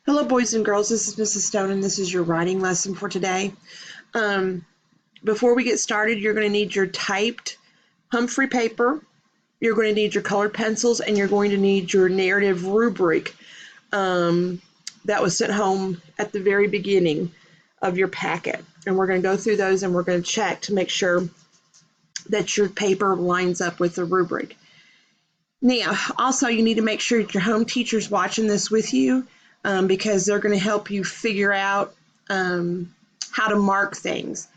Hello, boys and girls. This is Mrs. Stone, and this is your writing lesson for today. Before we get started, you're going to need your typed Humphrey paper, you're going to need your colored pencils, and you're going to need your narrative rubric that was sent home at the very beginning of your packet. And we're going to go through those, and we're going to check to make sure that your paper lines up with the rubric. Now, also, you need to make sure that your home teacher's watching this with you. Because they're going to help you figure out how to mark things.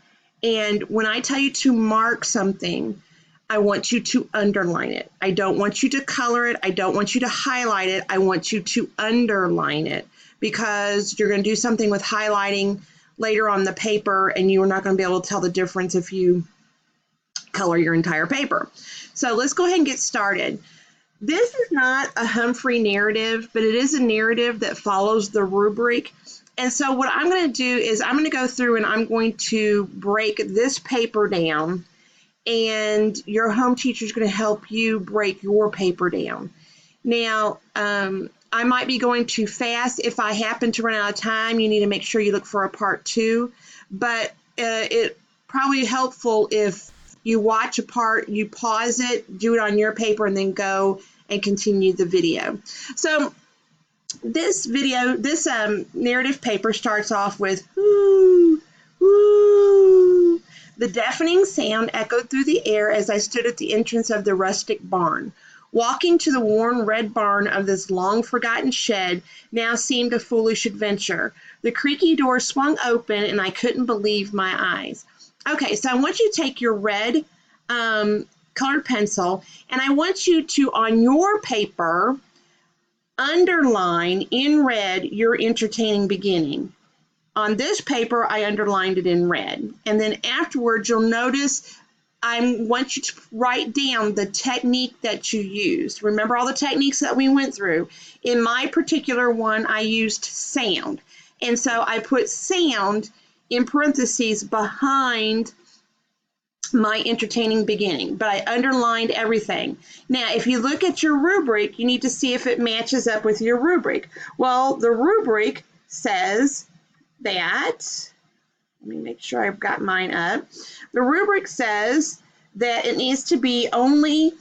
And when I tell you to mark something, I want you to underline it. I don't want you to color it. I don't want you to highlight it. I want you to underline it because you're going to do something with highlighting later on the paper and you're not going to be able to tell the difference if you color your entire paper. So let's go ahead and get started. This is not a Humphrey narrative, but it is a narrative that follows the rubric. And so what I'm going to do is I'm going to go through and I'm going to break this paper down, and your home teacher is going to help you break your paper down. Now, I might be going too fast. If I happen to run out of time, you need to make sure you look for a part 2, but it probably helpful if you watch a part, you pause it, do it on your paper, and then go and continue the video. So this narrative paper starts off with whoo, whoo. The deafening sound echoed through the air as I stood at the entrance of the rustic barn. Walking to the worn red barn of this long-forgotten shed now seemed a foolish adventure. The creaky door swung open, and I couldn't believe my eyes. Okay, so I want you to take your red colored pencil, and I want you to, on your paper, underline in red your entertaining beginning. On this paper, I underlined it in red. And then afterwards, you'll notice I want you to write down the technique that you used. Remember all the techniques that we went through? In my particular one, I used sound. And so I put sound in parentheses behind my entertaining beginning, but I underlined everything. Now, if you look at your rubric, you need to see if it matches up with your rubric. Well, the rubric says that, let me make sure I've got mine up. The rubric says that it needs to be only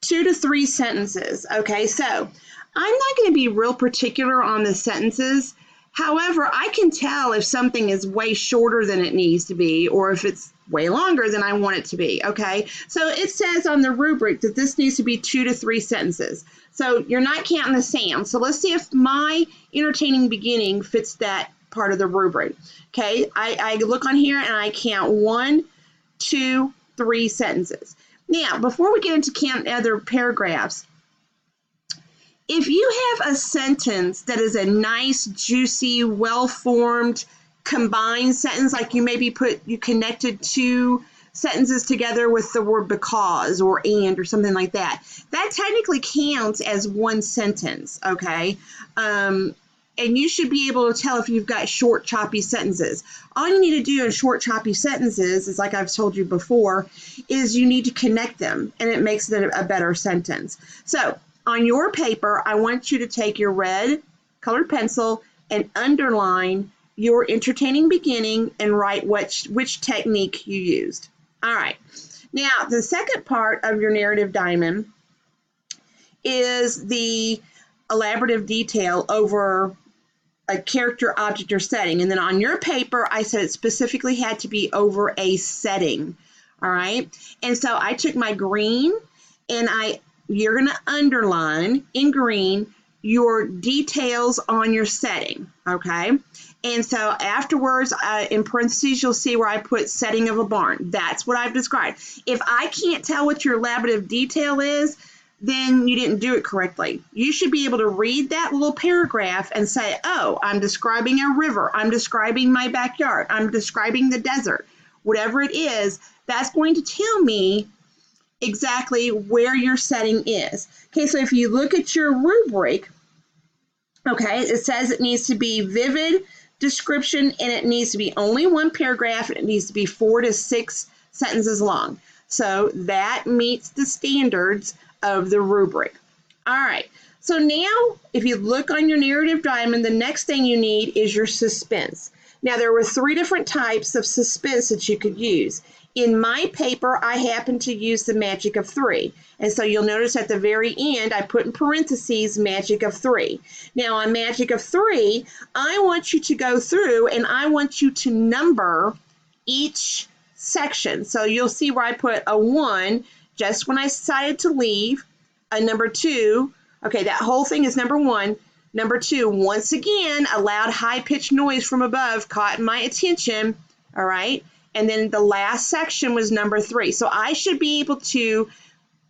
2 to 3 sentences. Okay, so I'm not going to be real particular on the sentences. However, I can tell if something is way shorter than it needs to be or if it's way longer than I want it to be, okay? So it says on the rubric that this needs to be 2 to 3 sentences. So you're not counting the sound. So let's see if my entertaining beginning fits that part of the rubric, okay? I look on here and I count 1, 2, 3 sentences. Now, before we get into counting other paragraphs, if you have a sentence that is a nice, juicy, well-formed, combined sentence, like you connected 2 sentences together with the word because or and or something like that, that technically counts as one sentence, okay? And you should be able to tell if you've got short, choppy sentences. All you need to do in short, choppy sentences is, like I've told you before, is you need to connect them, and it makes it a better sentence. So on your paper, I want you to take your red colored pencil and underline your entertaining beginning and write which technique you used. All right. Now, the second part of your narrative diamond is the elaborative detail over a character, object, or setting. And then on your paper, I said it specifically had to be over a setting. All right. And so I took my green and you're going to underline in green your details on your setting, okay? And so afterwards, in parentheses, you'll see where I put setting of a barn. That's what I've described. If I can't tell what your elaborative detail is, then you didn't do it correctly. You should be able to read that little paragraph and say, oh, I'm describing a river. I'm describing my backyard. I'm describing the desert. Whatever it is, that's going to tell me exactly where your setting is. Okay, so if you look at your rubric, okay, it says it needs to be vivid description and it needs to be only one paragraph and it needs to be 4 to 6 sentences long. So that meets the standards of the rubric. All right, So now, if you look on your narrative diamond, the next thing you need is your suspense. Now, there were 3 different types of suspense that you could use. In my paper, I happened to use the magic of 3. And so you'll notice at the very end, I put in parentheses magic of 3. Now, on magic of 3, I want you to go through and I want you to number each section. So you'll see where I put a 1 just when I decided to leave, a number 2. Okay, that whole thing is number 1. Number 2, once again, a loud high-pitched noise from above caught my attention, all right? And then the last section was number 3. So I should be able to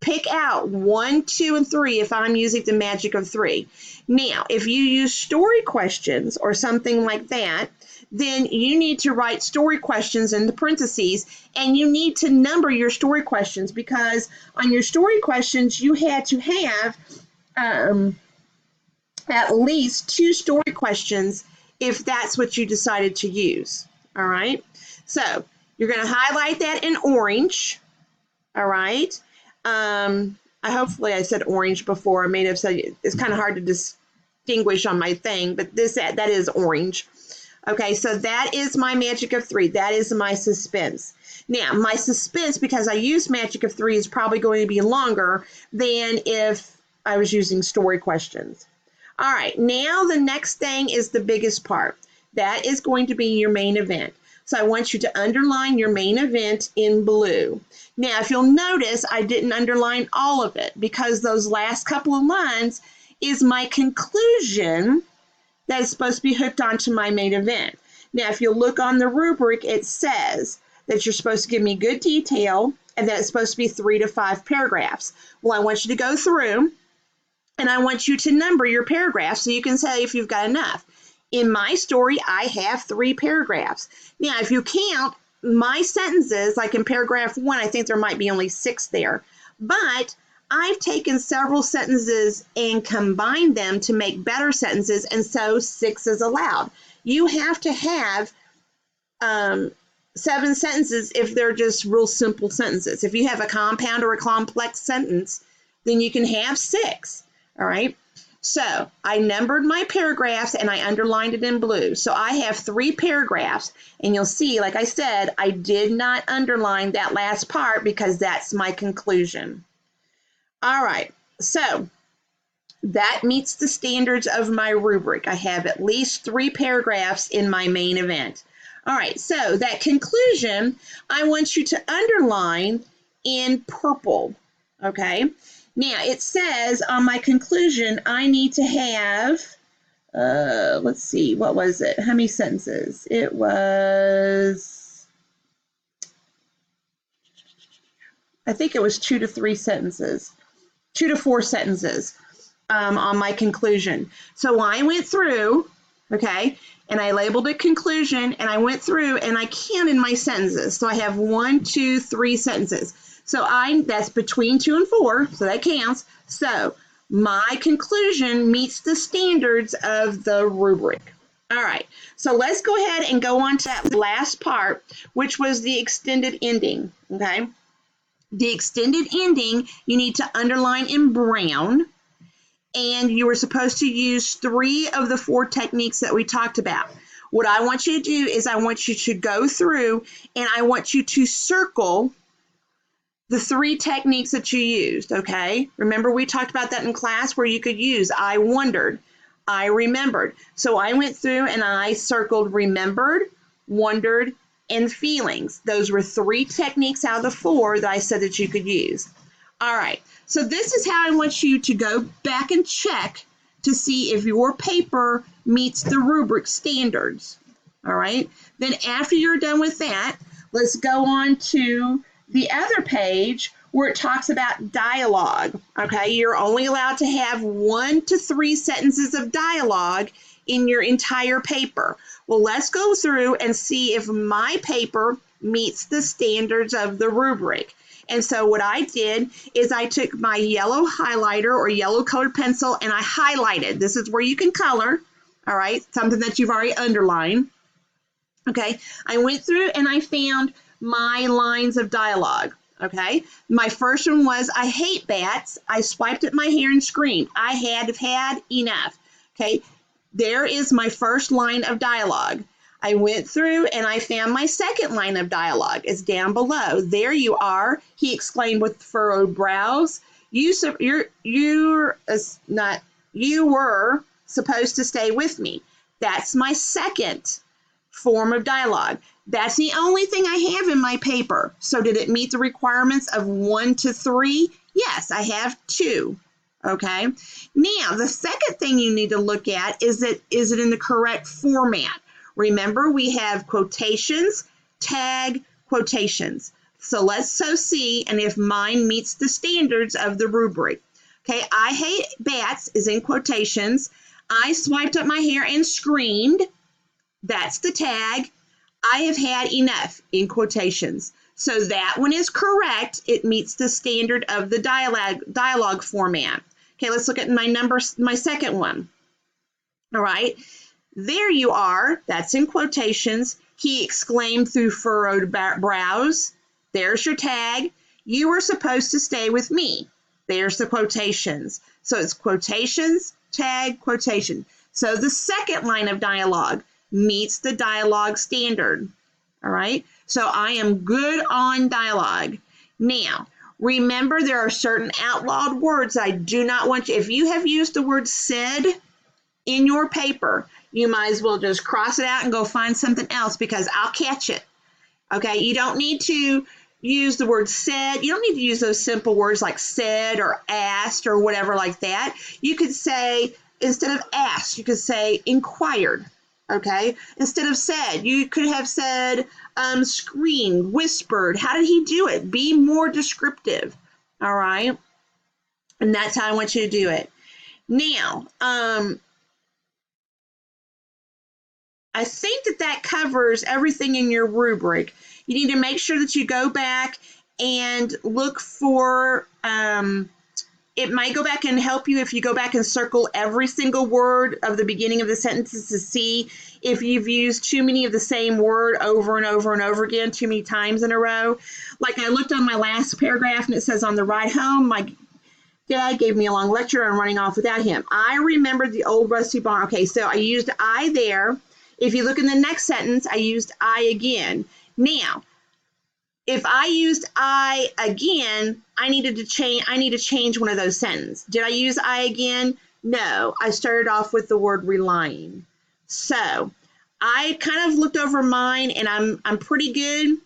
pick out 1, 2, and 3 if I'm using the magic of 3. Now, if you use story questions or something like that, then you need to write story questions in the parentheses, and you need to number your story questions, because on your story questions, you had to have at least 2 story questions if that's what you decided to use. All right. So you're going to highlight that in orange. All right. Hopefully I said orange before. I may have said it's kind of hard to distinguish on my thing, but that is orange. Okay, so that is my magic of 3. That is my suspense. Now, my suspense, because I used magic of 3, is probably going to be longer than if I was using story questions. All right, now the next thing is the biggest part. That is going to be your main event. So I want you to underline your main event in blue. Now, if you'll notice, I didn't underline all of it because those last couple of lines is my conclusion that is supposed to be hooked onto my main event. Now, if you look on the rubric, it says that you're supposed to give me good detail and that it's supposed to be 3 to 5 paragraphs. Well, I want you to go through and I want you to number your paragraphs so you can say if you've got enough. In my story, I have 3 paragraphs. Now, if you count my sentences, like in paragraph 1, I think there might be only 6 there. But I've taken several sentences and combined them to make better sentences, and so 6 is allowed. You have to have 7 sentences if they're just real simple sentences. If you have a compound or a complex sentence, then you can have 6. All right. So I numbered my paragraphs and I underlined it in blue. So I have 3 paragraphs, and you'll see, like I said, I did not underline that last part because that's my conclusion. All right. So that meets the standards of my rubric. I have at least 3 paragraphs in my main event. All right. So that conclusion, I want you to underline in purple. Okay. Now, it says on my conclusion, I need to have, let's see, what was it? How many sentences? It was, I think it was 2 to 3 sentences, 2 to 4 sentences on my conclusion. So I went through, okay, and I labeled it conclusion, and I went through and I counted my sentences. So I have 1, 2, 3 sentences. So that's between 2 and 4, so that counts. So my conclusion meets the standards of the rubric. All right, so let's go ahead and go on to that last part, which was the extended ending, okay? The extended ending, you need to underline in brown, and you were supposed to use 3 of the 4 techniques that we talked about. What I want you to do is I want you to go through and I want you to circle the 3 techniques that you used, okay? Remember, we talked about that in class where you could use I wondered, I remembered. So I went through and I circled remembered, wondered, and feelings. Those were 3 techniques out of the 4 that I said that you could use. All right, so this is how I want you to go back and check to see if your paper meets the rubric standards. All right, then after you're done with that, let's go on to the other page where it talks about dialogue. Okay, you're only allowed to have 1 to 3 sentences of dialogue in your entire paper. Well, let's go through and see if my paper meets the standards of the rubric. And so what I did is I took my yellow highlighter or yellow colored pencil and I highlighted. This is where you can color, all right, something that you've already underlined. Okay, I went through and I found my lines of dialogue. Okay, my first one was I hate bats. I swiped at my hair and screamed. I have had enough. Okay, there is my first line of dialogue. I went through and I found my second line of dialogue. It's down below. There you are, he exclaimed with furrowed brows. You were supposed to stay with me. That's my second form of dialogue. That's the only thing I have in my paper. So did it meet the requirements of 1 to 3? Yes, I have 2. Okay. Now, the second thing you need to look at is it in the correct format? Remember, we have quotations, tag, quotations. So let's see and if mine meets the standards of the rubric. Okay, I hate bats is in quotations. I swiped up my hair and screamed. That's the tag. I have had enough in quotations. So that one is correct. It meets the standard of the dialogue format. Okay, let's look at my second one. All right, there you are. That's in quotations. He exclaimed through furrowed brows. There's your tag. You were supposed to stay with me. There's the quotations. So it's quotations, tag, quotation. So the second line of dialogue meets the dialogue standard. All right, so I am good on dialogue. Now, remember there are certain outlawed words I do not want you, if you have used the word said in your paper, you might as well just cross it out and go find something else because I'll catch it. Okay, you don't need to use the word said. You don't need to use those simple words like said or asked or whatever like that. You could say, instead of asked, you could say inquired. Okay, instead of said, you could have said screamed, whispered. How did he do it? Be more descriptive. All right, and that's how I want you to do it. Now, I think that covers everything in your rubric. You need to make sure that you go back and look for, it might go back and help you if you go back and circle every single word of the beginning of the sentences to see if you've used too many of the same word over and over and over again, too many times in a row. Like I looked on my last paragraph and it says, on the ride home, my dad gave me a long lecture on running off without him. I remembered the old rusty barn. Okay, so I used I there. If you look in the next sentence, I used I again. Now, if I used I again, I need to change one of those sentences. Did I use I again? No, I started off with the word relying. So I kind of looked over mine and I'm pretty good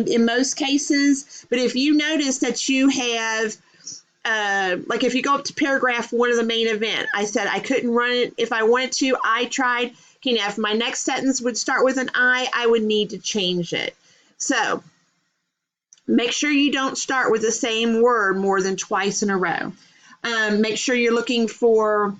in most cases. But if you notice that you have, like if you go up to paragraph 1 of the main event, I said I couldn't run it if I wanted to. I tried. Okay, now if my next sentence would start with an I would need to change it. So make sure you don't start with the same word more than twice in a row. Make sure you're looking for,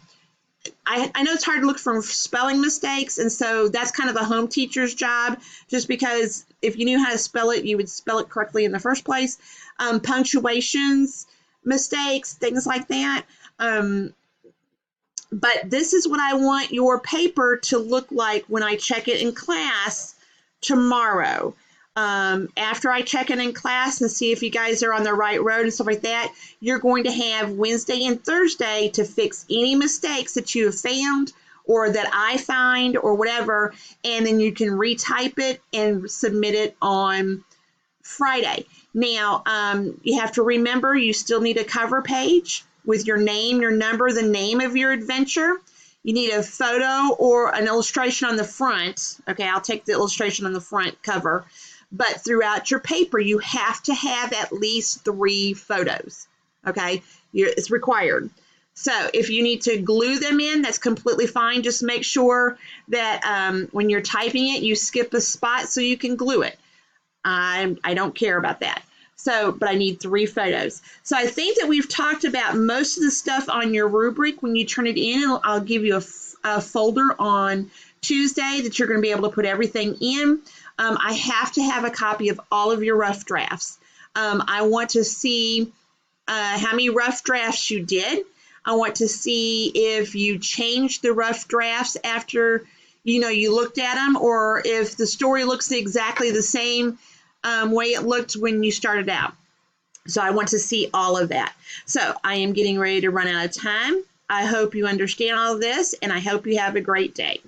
I know it's hard to look for spelling mistakes, and so that's kind of a home teacher's job, just because if you knew how to spell it, you would spell it correctly in the first place. Punctuations, mistakes, things like that. But this is what I want your paper to look like when I check it in class tomorrow. After I check it in class and see if you guys are on the right road and stuff like that, you're going to have Wednesday and Thursday to fix any mistakes that you have found or that I find or whatever, and then you can retype it and submit it on Friday. Now, you have to remember you still need a cover page with your name, your number, the name of your adventure. You need a photo or an illustration on the front. Okay, I'll take the illustration on the front cover. But throughout your paper, you have to have at least 3 photos. Okay, it's required. So if you need to glue them in, that's completely fine. Just make sure that when you're typing it, you skip a spot so you can glue it. I don't care about that. So, but I need 3 photos. So I think that we've talked about most of the stuff on your rubric. When you turn it in, I'll give you a folder on Tuesday that you're going to be able to put everything in. I have to have a copy of all of your rough drafts. I want to see how many rough drafts you did. I want to see if you changed the rough drafts after you looked at them, or if the story looks exactly the same way it looked when you started out. So I want to see all of that. So I am getting ready to run out of time. I hope you understand all of this, and I hope you have a great day.